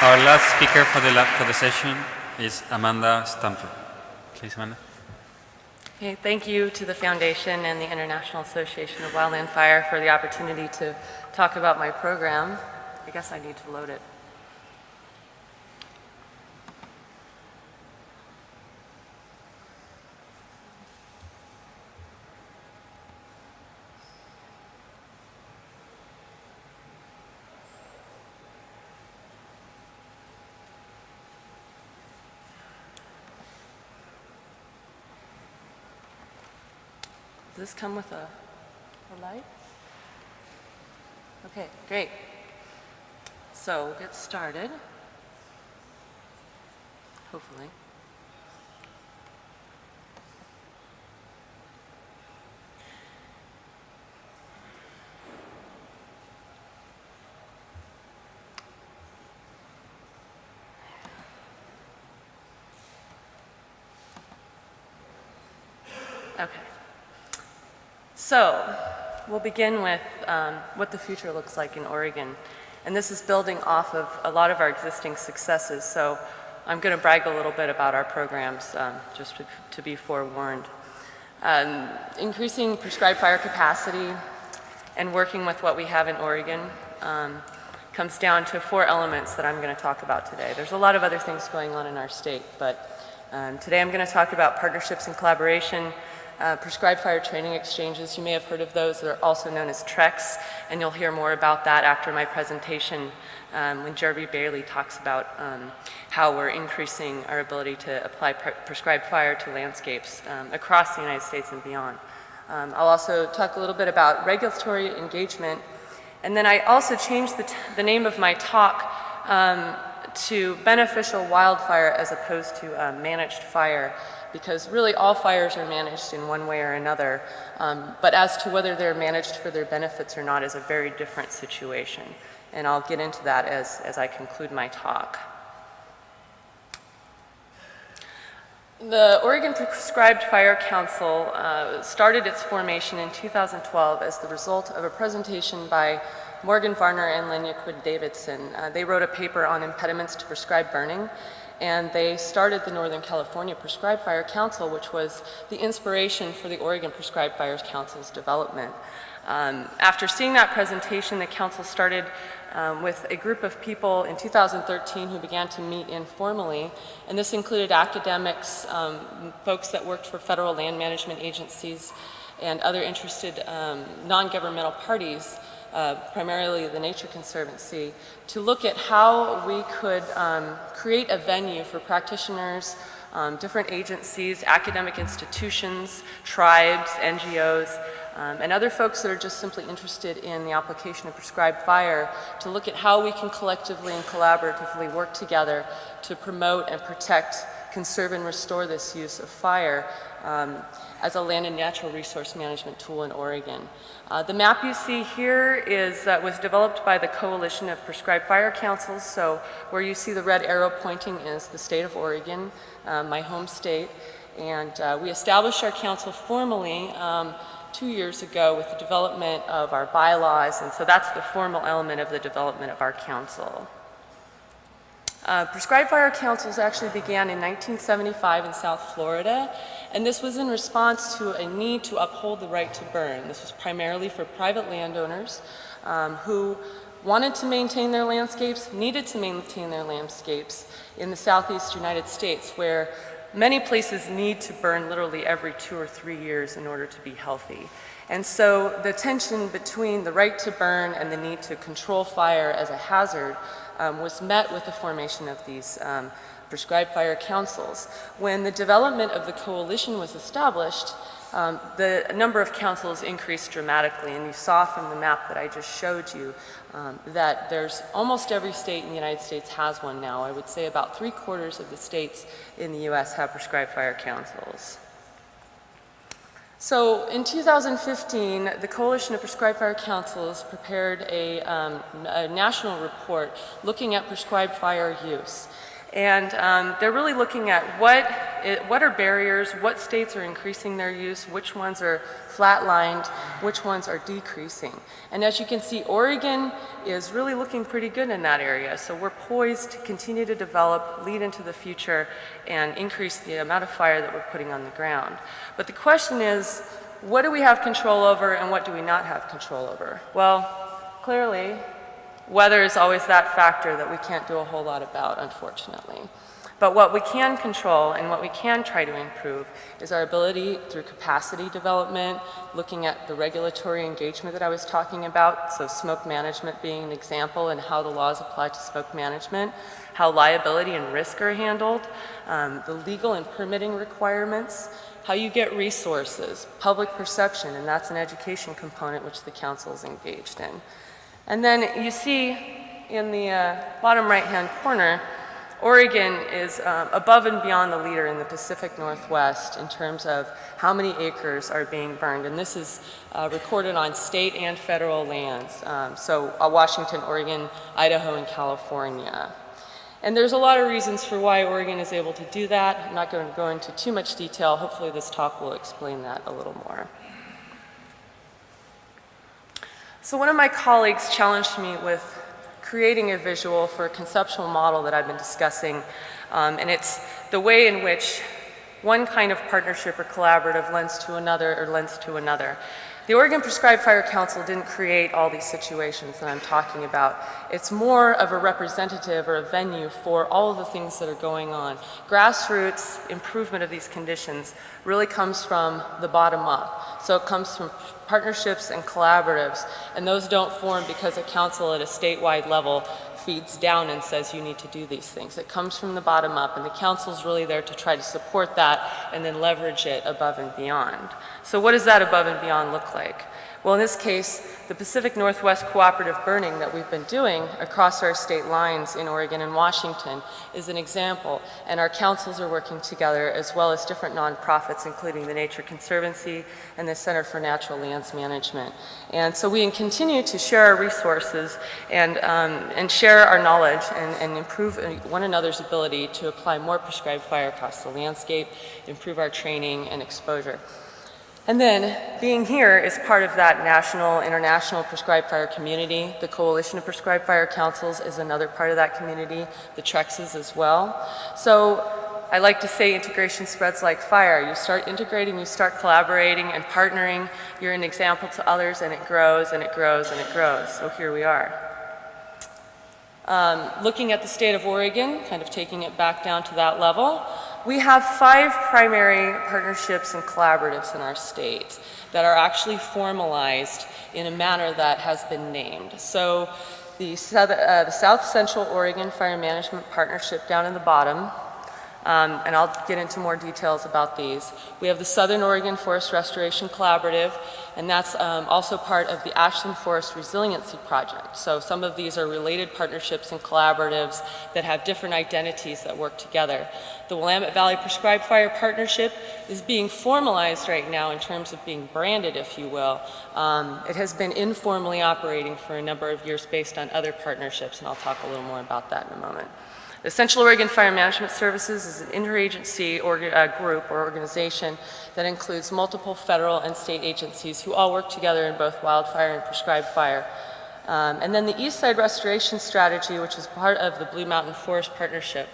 Our last speaker for the session is Amanda Stamper. Please, Amanda. Okay, thank you to the Foundation and the International Association of Wildland Fire for the opportunity to talk about my program. I guess I need to load it. Does this come with a light? Okay, great. So we'll get started, hopefully. Okay. So, we'll begin with what the future looks like in Oregon. And this is building off of a lot of our existing successes. So, I'm going to brag a little bit about our programs, just to be forewarned. Increasing prescribed fire capacity and working with what we have in Oregon comes down to 4 elements that I'm going to talk about today. There's a lot of other things going on in our state, but today I'm going to talk about partnerships and collaboration, prescribed fire training exchanges. You may have heard of those. They're also known as TREX, and you'll hear more about that after my presentation when Jeremy Bailey talks about how we're increasing our ability to apply prescribed fire to landscapes across the United States and beyond. I'll also talk a little bit about regulatory engagement, and then I also changed the name of my talk to beneficial wildfire as opposed to managed fire, because really all fires are managed in one way or another, but as to whether they're managed for their benefits or not is a very different situation. And I'll get into that as I conclude my talk. The Oregon Prescribed Fire Council started its formation in 2012 as the result of a presentation by Morgan Varner and Lenya Quinn Davidson. They wrote a paper on impediments to prescribed burning, and they started the Northern California Prescribed Fire Council, which was the inspiration for the Oregon Prescribed Fire Council's development. After seeing that presentation, the council started with a group of people in 2013 who began to meet informally, and this included academics, folks that worked for federal land management agencies, and other interested non-governmental parties, primarily the Nature Conservancy, to look at how we could create a venue for practitioners, different agencies, academic institutions, tribes, NGOs, and other folks that are just simply interested in the application of prescribed fire, to look at how we can collectively and collaboratively work together to promote and protect, conserve and restore this use of fire as a land and natural resource management tool in Oregon. The map you see here was developed by the Coalition of Prescribed Fire Councils. So where you see the red arrow pointing is the state of Oregon, my home state. And we established our council formally 2 years ago with the development of our bylaws, and so that's the formal element of the development of our council. Prescribed Fire Councils actually began in 1975 in South Florida, and this was in response to a need to uphold the right to burn. This was primarily for private landowners who wanted to maintain their landscapes, needed to maintain their landscapes in the southeast United States, where many places need to burn literally every 2 or 3 years in order to be healthy. And so the tension between the right to burn and the need to control fire as a hazard was met with the formation of these prescribed fire councils. When the development of the coalition was established, the number of councils increased dramatically, and you saw from the map that I just showed you that there's almost every state in the United States has one now. I would say about 3/4 of the states in the US have prescribed fire councils. So in 2015, the Coalition of Prescribed Fire Councils prepared a national report looking at prescribed fire use. And they're really looking at what what are barriers, what states are increasing their use, which ones are flatlined, which ones are decreasing. And as you can see, Oregon is really looking pretty good in that area. So we're poised to continue to develop, lead into the future, and increase the amount of fire that we're putting on the ground. But the question is, what do we have control over and what do we not have control over? Well, clearly, weather is always that factor that we can't do a whole lot about, unfortunately. But what we can control and what we can try to improve is our ability through capacity development, looking at the regulatory engagement that I was talking about, so smoke management being an example and how the laws apply to smoke management, how liability and risk are handled, the legal and permitting requirements, how you get resources, public perception, and that's an education component which the council is engaged in. And then you see in the bottom right-hand corner, Oregon is above and beyond the leader in the Pacific Northwest in terms of how many acres are being burned. And this is recorded on state and federal lands, so Washington, Oregon, Idaho, and California. And there's a lot of reasons for why Oregon is able to do that. I'm not going to go into too much detail. Hopefully this talk will explain that a little more. So one of my colleagues challenged me with creating a visual for a conceptual model that I've been discussing, and it's the way in which one kind of partnership or collaborative lends to another or lends to another. The Oregon Prescribed Fire Council didn't create all these situations that I'm talking about. It's more of a representative or a venue for all of the things that are going on. Grassroots improvement of these conditions really comes from the bottom up. So it comes from partnerships and collaboratives, and those don't form because a council at a statewide level feeds down and says you need to do these things. It comes from the bottom up, and the council's really there to try to support that and then leverage it above and beyond. So what does that above and beyond look like? Well, in this case, the Pacific Northwest Cooperative Burning that we've been doing across our state lines in Oregon and Washington is an example, and our councils are working together as well as different nonprofits, including the Nature Conservancy and the Center for Natural Lands Management. And so we continue to share our resources and share our knowledge and improve one another's ability to apply more prescribed fire across the landscape, improve our training and exposure. And then, being here is part of that national, international prescribed fire community. The Coalition of Prescribed Fire Councils is another part of that community, the TREXs as well. So I like to say integration spreads like fire. You start integrating, you start collaborating and partnering, you're an example to others, and it grows and it grows and it grows. So here we are. Looking at the state of Oregon, kind of taking it back down to that level, we have 5 primary partnerships and collaboratives in our state that are actually formalized in a manner that has been named. So the South Central Oregon Fire Management Partnership down in the bottom, and I'll get into more details about these. We have the Southern Oregon Forest Restoration Collaborative, and that's also part of the Ashland Forest Resiliency Project. So some of these are related partnerships and collaboratives that have different identities that work together. The Willamette Valley Prescribed Fire Partnership is being formalized right now in terms of being branded, if you will. It has been informally operating for a number of years based on other partnerships, and I'll talk a little more about that in a moment. The Central Oregon Fire Management Services is an interagency group or organization that includes multiple federal and state agencies who all work together in both wildfire and prescribed fire. And then the Eastside Restoration Strategy, which is part of the Blue Mountain Forest Partnership,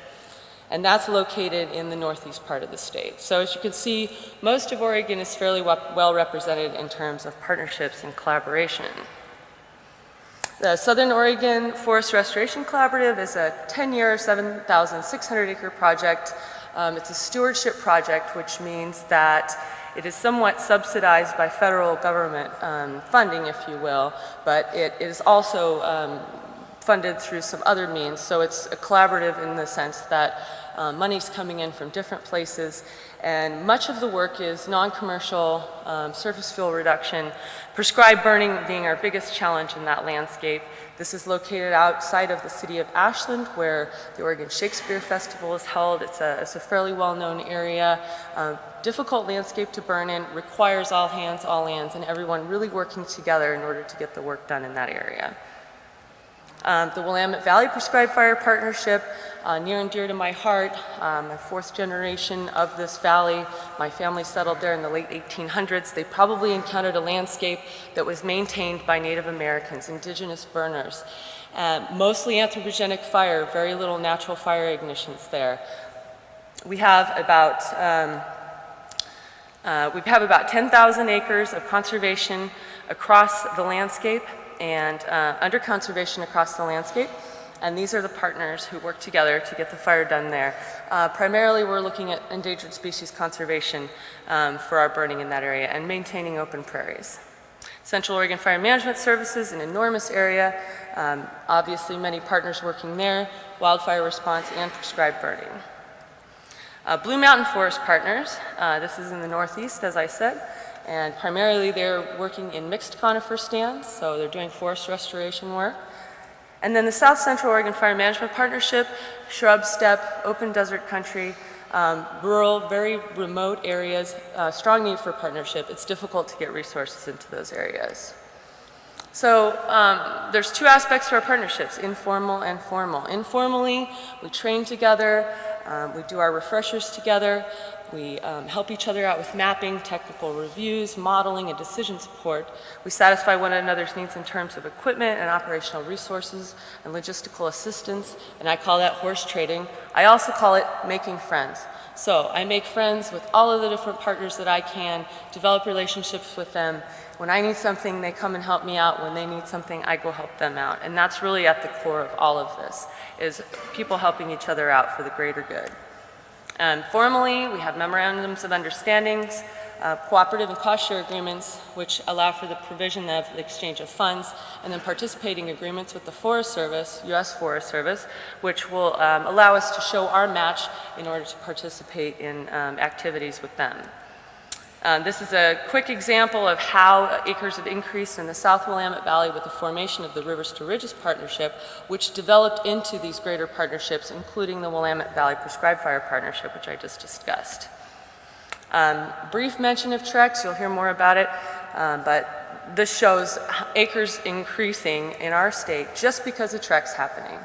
and that's located in the northeast part of the state. So as you can see, most of Oregon is fairly well represented in terms of partnerships and collaboration. The Southern Oregon Forest Restoration Collaborative is a 10-year, 7,600 acre project. It's a stewardship project, which means that it is somewhat subsidized by federal government funding, if you will, but it is also funded through some other means. So it's a collaborative in the sense that money's coming in from different places, and much of the work is non-commercial surface fuel reduction, prescribed burning being our biggest challenge in that landscape. This is located outside of the city of Ashland, where the Oregon Shakespeare Festival is held. It's a fairly well-known area. Difficult landscape to burn in, requires all hands, all lands, and everyone really working together in order to get the work done in that area. The Willamette Valley Prescribed Fire Partnership, near and dear to my heart. I'm a fourth generation of this valley. My family settled there in the late 1800s. They probably encountered a landscape that was maintained by Native Americans, indigenous burners. Mostly anthropogenic fire, very little natural fire ignitions there. We have about 10,000 acres of conservation across the landscape and under conservation across the landscape. And these are the partners who work together to get the fire done there. Primarily, we're looking at endangered species conservation for our burning in that area and maintaining open prairies. Central Oregon Fire Management Services, an enormous area. Obviously, many partners working there, wildfire response and prescribed burning. Blue Mountain Forest Partners, this is in the northeast, as I said, and primarily they're working in mixed conifer stands, so they're doing forest restoration work. And then the South Central Oregon Fire Management Partnership, shrub, steppe, open desert country, rural, very remote areas, strong need for partnership. It's difficult to get resources into those areas. So there's two aspects to our partnerships, informal and formal. Informally, we train together, we do our refreshers together, we help each other out with mapping, technical reviews, modeling, and decision support. We satisfy one another's needs in terms of equipment and operational resources and logistical assistance, and I call that horse trading. I also call it making friends. So I make friends with all of the different partners that I can, develop relationships with them. When I need something, they come and help me out. When they need something, I go help them out. And that's really at the core of all of this, is people helping each other out for the greater good. Formally, we have memorandums of understandings, cooperative and cost share agreements, which allow for the provision of the exchange of funds, and then participating agreements with the Forest Service, U.S. Forest Service, which will allow us to show our match in order to participate in activities with them. This is a quick example of how acres have increased in the South Willamette Valley with the formation of the Rivers to Ridges Partnership, which developed into these greater partnerships, including the Willamette Valley Prescribed Fire Partnership, which I just discussed. Brief mention of TREX, you'll hear more about it, but this shows acres increasing in our state just because of TREX happening.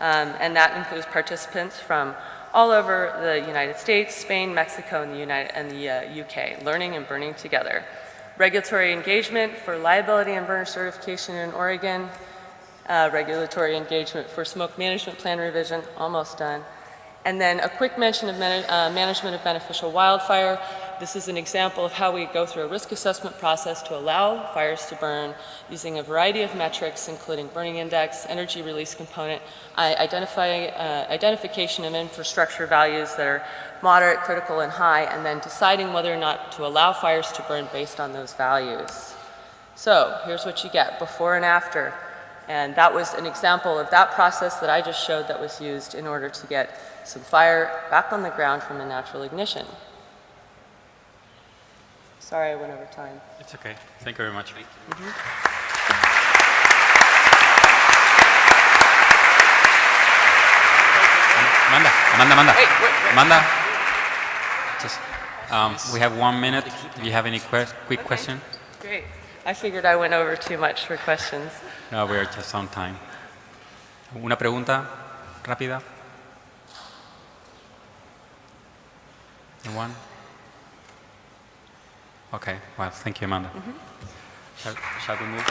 And that includes participants from all over the United States, Spain, Mexico, and the UK, learning and burning together. Regulatory engagement for liability and burner certification in Oregon, regulatory engagement for smoke management plan revision, almost done. And then a quick mention of management of beneficial wildfire. This is an example of how we go through a risk assessment process to allow fires to burn using a variety of metrics, including burning index, energy release component, identification of infrastructure values that are moderate, critical, and high, and then deciding whether or not to allow fires to burn based on those values. So here's what you get, before and after. And that was an example of that process that I just showed that was used in order to get some fire back on the ground from a natural ignition. Sorry, I went over time. It's okay. Thank you very much. Amanda. Wait. Amanda. Just, we have 1 minute. Do you have any quick question? Great. I figured I went over too much for questions. No, we are just on time. Una pregunta rápida. Anyone? Okay. Well, thank you, Amanda. Shall we move?